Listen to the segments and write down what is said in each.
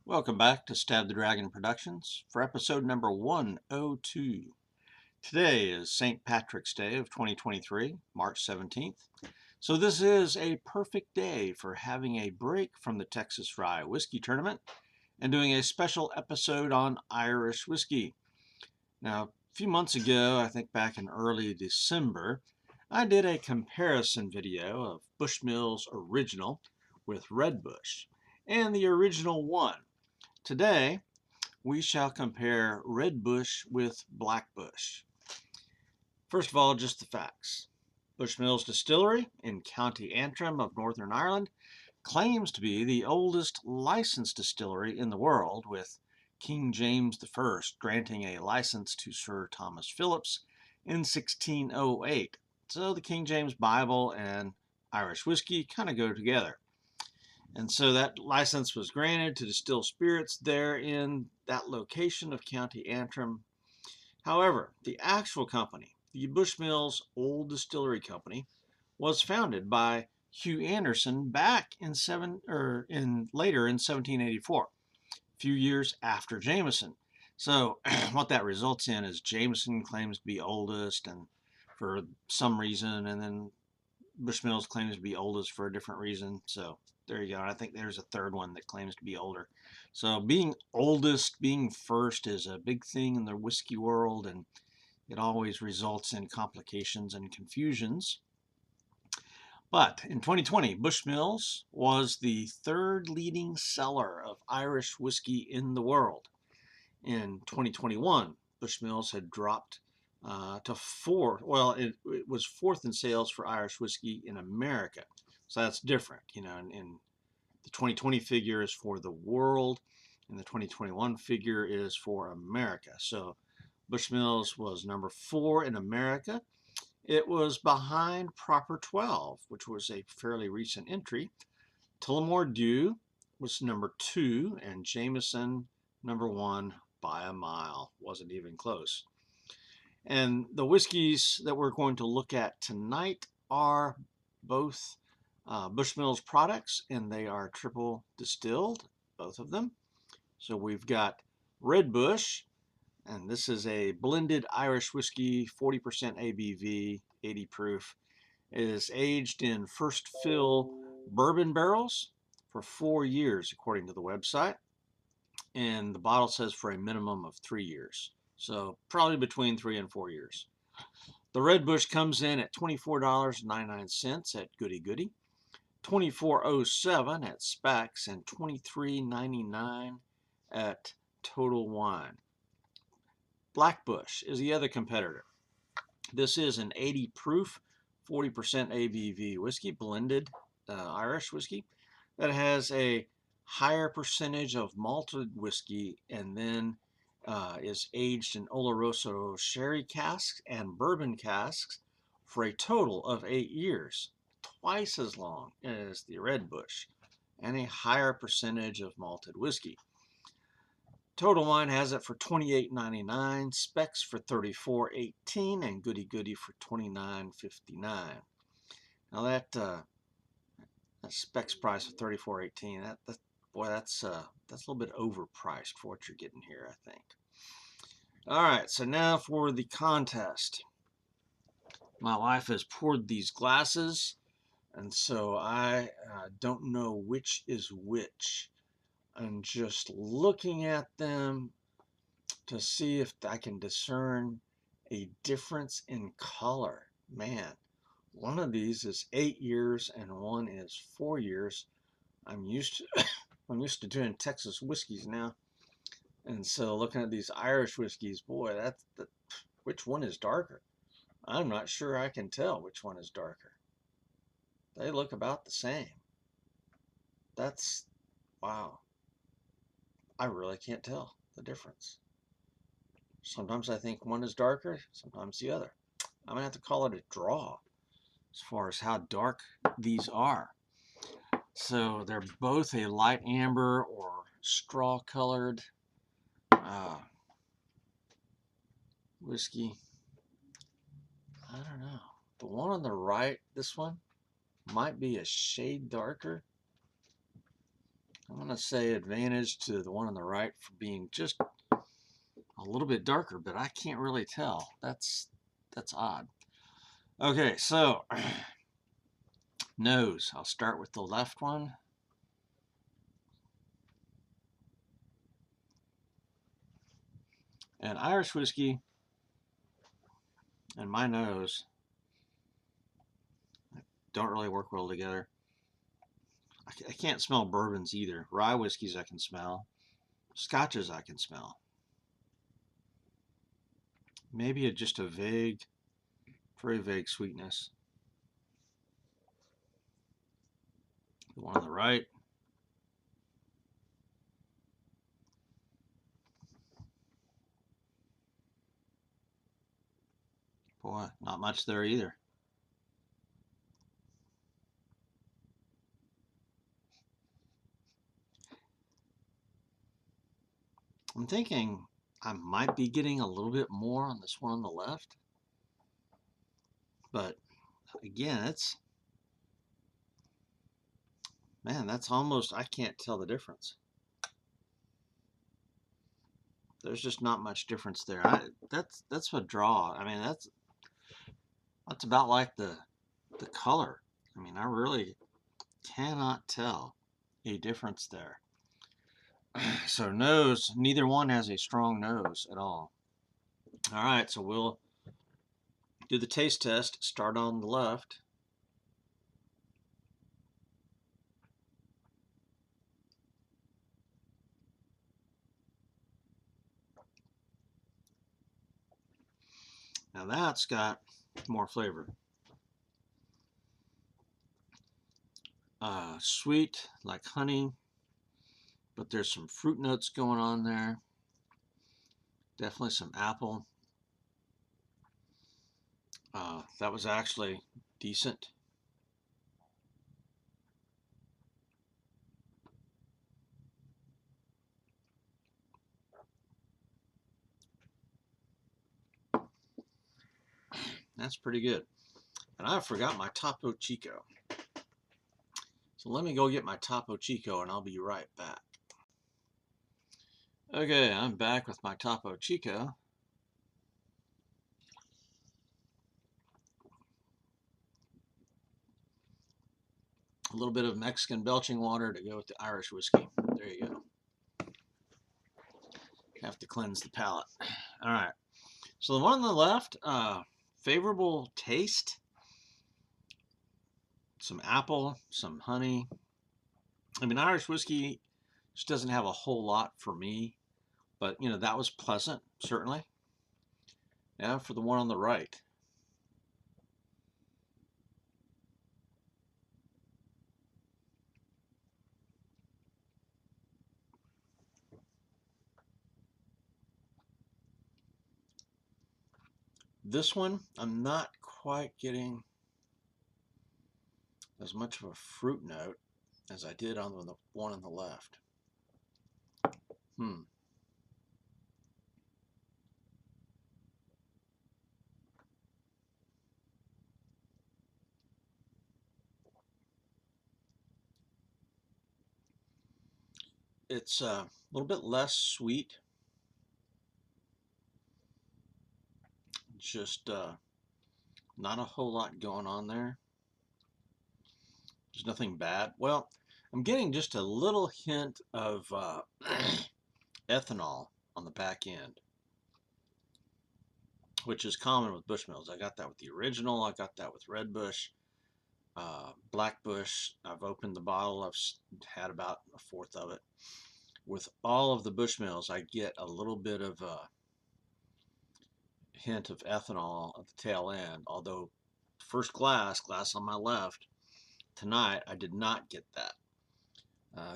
Welcome back to Stab the Dragon Productions for episode number 102. Today is St. Patrick's Day of 2023, March 17th. So this is a perfect day for having a break from the Texas Rye Whiskey Tournament and doing a special episode on Irish whiskey. Now, a few months ago, I think back in early December, I did a comparison video of Bushmills Original with Red Bush, and the original won. Today, we shall compare Red Bush with Black Bush. First of all, just the facts. Bushmills Distillery in County Antrim of Northern Ireland claims to be the oldest licensed distillery in the world, with King James I granting a license to Sir Thomas Phillips in 1608. So the King James Bible and Irish whiskey kind of go together. And so that license was granted to distill spirits there in that location of County Antrim. However, the actual company, the Bushmills Old Distillery Company, was founded by Hugh Anderson back in later in 1784, a few years after Jameson. So what that results in is Jameson claims to be oldest and for some reason, and then Bushmills claims to be oldest for a different reason. So there you go. I think there's a third one that claims to be older. So being oldest, being first is a big thing in the whiskey world, and it always results in complications and confusions. But in 2020, Bushmills was the third leading seller of Irish whiskey in the world. In 2021, Bushmills had dropped to fourth. Well, it was fourth in sales for Irish whiskey in America. So that's different. In the 2020 figure is for the world, and the 2021 figure is for America. So Bushmills was number 4 in America. It was behind Proper 12, which was a fairly recent entry. Tullamore Dew was number 2, and Jameson number 1 by a mile. Wasn't even close. And the whiskeys that we're going to look at tonight are both Bushmills products, and they are triple distilled, both of them. So we've got Red Bush, and this is a blended Irish whiskey, 40% ABV, 80 proof. It is aged in first fill bourbon barrels for 4 years, according to the website. And the bottle says for a minimum of 3 years. So probably between 3 and 4 years. The Red Bush comes in at $24.99 at Goody Goody, $24.07 at Specs, and $23.99 at Total Wine. Black Bush is the other competitor. This is an 80 proof, 40% ABV whiskey, blended Irish whiskey, that has a higher percentage of malted whiskey, and then is aged in Oloroso sherry casks and bourbon casks for a total of 8 years, twice as long as the Red Bush, and a higher percentage of malted whiskey. Total Wine has it for $28.99, Specs for $34.18, and Goody Goody for $29.59. Now that Specs price of $34.18, that's a little bit overpriced for what you're getting here, I think. All right, so now for the contest. My wife has poured these glasses, and so I don't know which is which. I'm just looking at them to see if I can discern a difference in color. Man, one of these is 8 years and one is 4 years. I'm used to doing Texas whiskeys now, and so looking at these Irish whiskeys, boy, which one is darker? I'm not sure I can tell which one is darker. They look about the same. Wow. I really can't tell the difference. Sometimes I think one is darker, sometimes the other. I'm going to have to call it a draw as far as how dark these are. So they're both a light amber or straw colored whiskey. I don't know. The one on the right, this one, might be a shade darker. I'm I'm going to say advantage to the one on the right for being just a little bit darker, but I can't really tell. That's odd. Okay, so nose. I'll start with the left one. And Irish whiskey and my nose don't really work well together. I can't smell bourbons either. Rye whiskeys I can smell. Scotches I can smell. Maybe just a vague, very vague sweetness. The one on the right. Boy, not much there either. I'm thinking I might be getting a little bit more on this one on the left. But again, man, that's almost, I can't tell the difference. There's just not much difference there. That's a draw. I mean, that's about like the color. I mean, I really cannot tell a difference there. So nose, neither one has a strong nose at all. All right, so we'll do the taste test. Start on the left. Now that's got more flavor. Sweet, like honey, but there's some fruit notes going on there. Definitely some apple. That was actually decent. That's pretty good. And I forgot my Topo Chico. So let me go get my Topo Chico and I'll be right back. Okay, I'm back with my Topo Chico. A little bit of Mexican belching water to go with the Irish whiskey. There you go. Have to cleanse the palate. All right. So the one on the left, favorable taste. Some apple, some honey. I mean, Irish whiskey just doesn't have a whole lot for me, but you know, that was pleasant, certainly. Now for the one on the right. This one, I'm not quite getting as much of a fruit note as I did on the one on the left. It's a little bit less sweet. Just not a whole lot going on there. There's nothing bad. Well, I'm getting just a little hint of ethanol on the back end, which is common with Bushmills. I got that with the original. I got that with Red Bush, Black Bush. I've opened the bottle. I've had about a fourth of it. With all of the Bushmills, I get a little bit of a hint of ethanol at the tail end. Although first glass on my left, tonight I did not get that.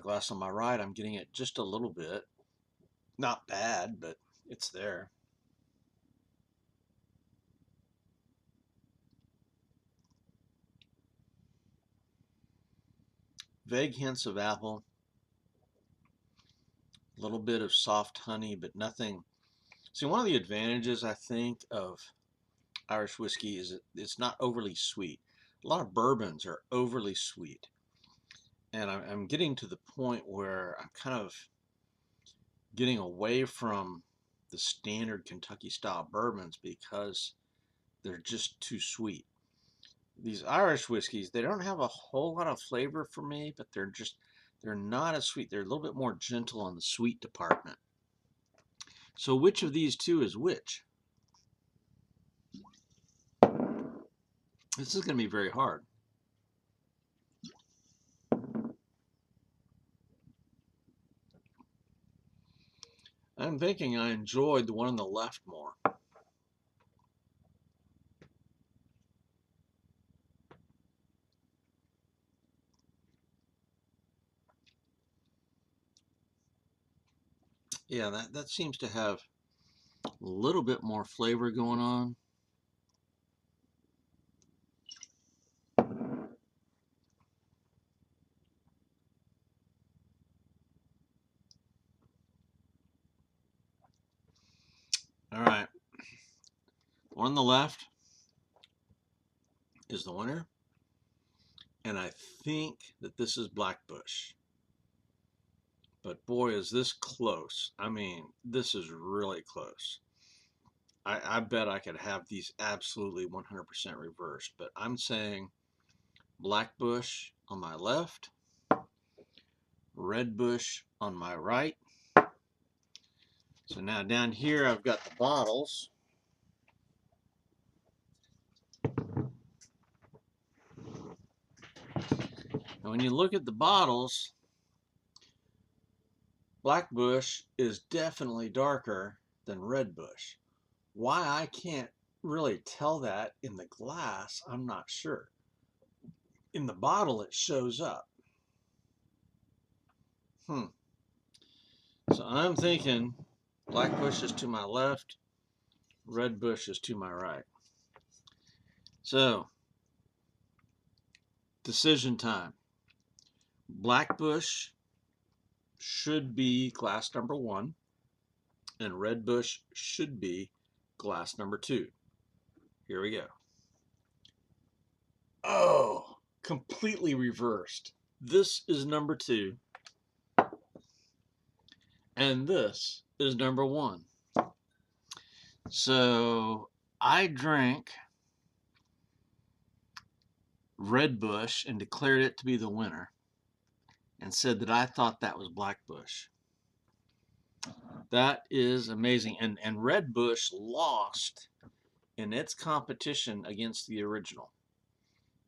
Glass on my right, I'm getting it just a little bit. Not bad, but it's there. Vague hints of apple. A little bit of soft honey, but nothing. See, one of the advantages, I think, of Irish whiskey is it's not overly sweet. A lot of bourbons are overly sweet. And I'm getting to the point where I'm kind of getting away from the standard Kentucky style bourbons because they're just too sweet. These Irish whiskeys, they don't have a whole lot of flavor for me, but they're not as sweet. They're a little bit more gentle on the sweet department. So which of these two is which? This is going to be very hard. I'm thinking I enjoyed the one on the left more. Yeah, that seems to have a little bit more flavor going on. All right, the one on the left is the winner, and I think that this is Blackbush. But boy, is this close. I mean, this is really close. I bet I could have these absolutely 100% reversed, but I'm saying Blackbush on my left, Redbush on my right. So now down here I've got the bottles. And when you look at the bottles, Blackbush is definitely darker than Redbush. Why I can't really tell that in the glass, I'm not sure. In the bottle it shows up. So I'm thinking Blackbush is to my left, Redbush is to my right. So, decision time. Blackbush should be glass number 1, and Redbush should be glass number 2. Here we go. Oh, completely reversed. This is number 2, and this is number 1. So I drank Redbush and declared it to be the winner and said that I thought that was Blackbush. That is amazing. And Redbush lost in its competition against the original,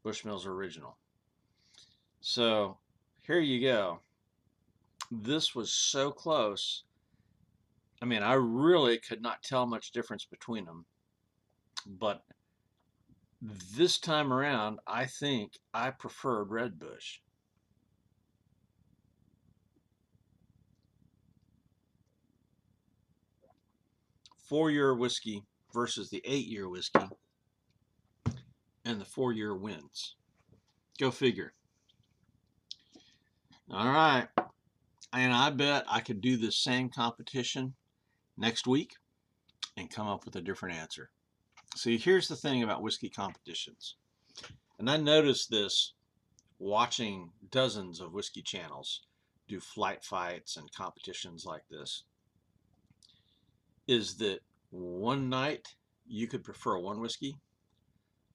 Bushmills original. So here you go. This was so close. I mean, I really could not tell much difference between them. But this time around, I think I preferred Redbush. Four-year whiskey versus the 8-year whiskey, and the 4-year wins. Go figure. All right. And I bet I could do this same competition next week and come up with a different answer. See, here's the thing about whiskey competitions. And I noticed this watching dozens of whiskey channels do flight fights and competitions like this, is that one night you could prefer one whiskey,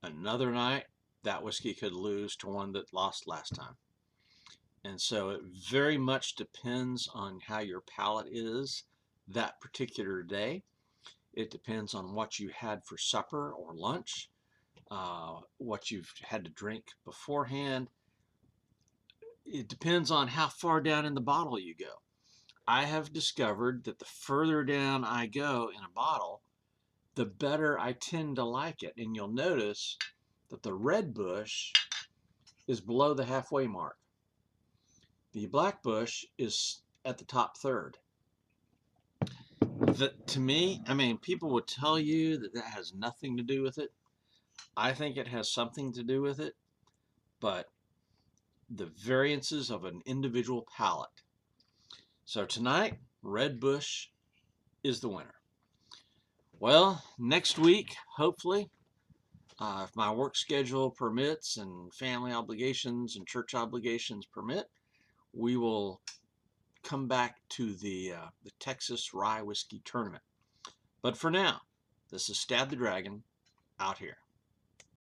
another night that whiskey could lose to one that lost last time. And so it very much depends on how your palate is that particular day. It depends on what you had for supper or lunch, what you've had to drink beforehand. It depends on how far down in the bottle you go. I have discovered that the further down I go in a bottle, the better I tend to like it. And you'll notice that the Redbush is below the halfway mark. The Blackbush is at the top third. To me, I mean, people would tell you that that has nothing to do with it. I think it has something to do with it, but the variances of an individual palate. So tonight, Redbush is the winner. Well, next week, hopefully, if my work schedule permits and family obligations and church obligations permit, we will come back to the Texas Rye Whiskey Tournament. But for now, this is Stab the Dragon out here.